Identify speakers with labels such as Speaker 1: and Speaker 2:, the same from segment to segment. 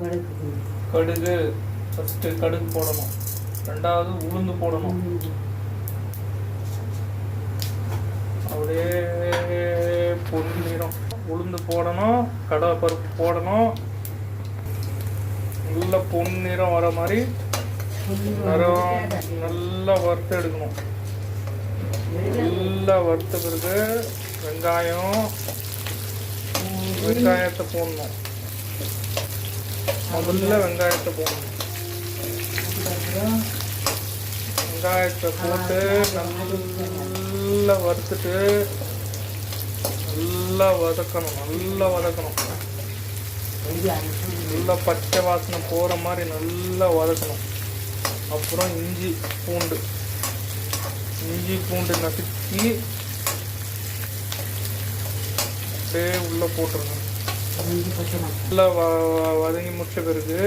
Speaker 1: கடுகு ஃபஸ்ட்டு கடுகு போடணும், ரெண்டாவது உளுந்து போடணும், அப்படியே பொன்னிறம் உளுந்து போடணும், கடலைப்பருப்பு போடணும், நல்ல பொன்னிறம் வர மாதிரி நல்லா வறுத்து எடுக்கணும். நல்லா வறுத்த பிறகு வெங்காயத்தை போடணும். முதல்ல வெங்காயத்தை போடணும். வெங்காயத்தை போட்டு நல்லா வறுத்துட்டு நல்லா வதக்கணும். நல்லா பச்சை வாசனை போகிற மாதிரி நல்லா வதக்கணும். அப்புறம் இஞ்சி பூண்டு நசுக்கி அப்படியே உள்ளே போட்டுருங்க. நல்லா வதங்கி முடிச்ச பிறகு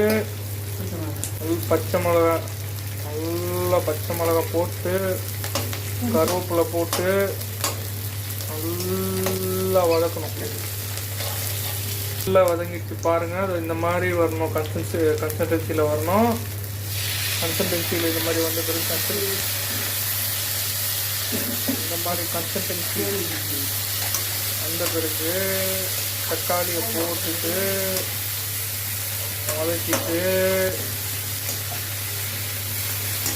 Speaker 1: நல்லா பச்சை மிளகா போட்டு கருவேப்பிலை போட்டு நல்லா வதக்கணும். நல்லா வதங்கிட்டு பாருங்க, அது இந்த மாதிரி வரணும். கன்சிஸ்டன்சியில் வரணும். கன்சிஸ்டன்சியில் இந்த மாதிரி வந்த பிறகு இந்த மாதிரி கன்சிஸ்டன்சி வந்த பிறகு தக்காளியை போட்டுட்டு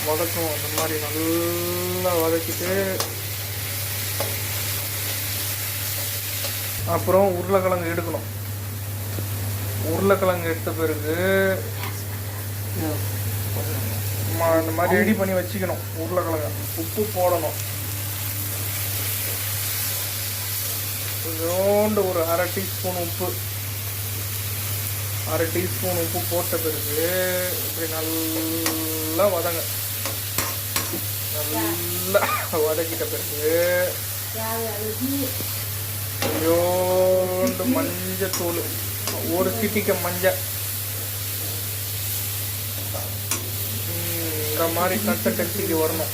Speaker 1: வதக்கணும். இந்த மாதிரி நல்லா வதக்கிட்டு அப்புறம் உருளைக்கிழங்கு எடுக்கணும். உருளைக்கிழங்கு எடுத்த பிறகு இந்த மாதிரி ரெடி பண்ணி வச்சுக்கணும். உருளைக்கிழங்கு உப்பு போடணும். கொஞ்சோண்டு ஒரு அரை டீஸ்பூன் உப்பு போட்ட பிறகு இப்படி நல்லா வதக்கிட்ட பிறகு கொஞ்சோண்டு மஞ்சத்தூள், ஒரு சிட்டிக்க மஞ்சள், இந்த மாதிரி கன்சிஸ்டன்சிக்கு வரணும்.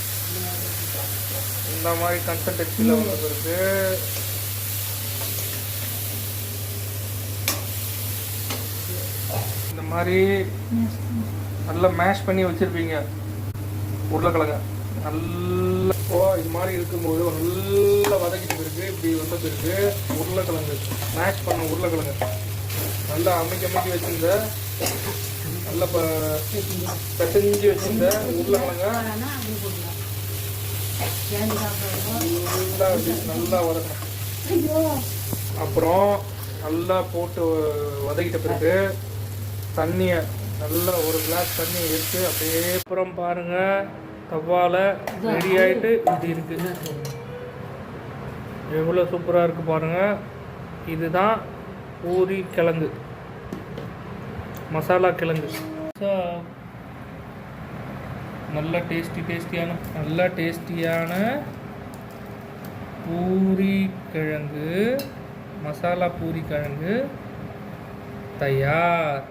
Speaker 1: இந்த மாதிரி கன்சிஸ்டன்சியில் வந்த பிறகு இந்த மாதிரி நல்லா மேஷ் பண்ணி வச்சுருப்பீங்க உருளைக்கிழங்க. நல்லா இது மாதிரி இருக்கும்போது நல்லா வதக்கிட்டு பிறகு இப்படி வந்த பிறகு உருளைக்கிழங்கு மேஷ் பண்ண உருளைக்கிழங்கு நல்லா அமைக்கி வச்சுருந்த நல்லா பிசைஞ்சு வச்சுருந்த உருளைக்கிழங்க நல்லா வதக்கணும். அப்புறம் நல்லா போட்டு வதக்கிட்ட பிறகு தண்ணியை நல்லா ஒரு கிளாஸ் தண்ணியை எடுத்து அப்படியே அப்புறம் பாருங்கள் தவால ரெடி ஆகிட்டு இப்படி இருக்குது. எவ்வளோ சூப்பராக இருக்குது பாருங்கள். இதுதான் பூரி கிழங்கு, மசாலா கிழங்கு. நல்ல டேஸ்டியான பூரி கிழங்கு, மசாலா பூரி கிழங்கு தயார்.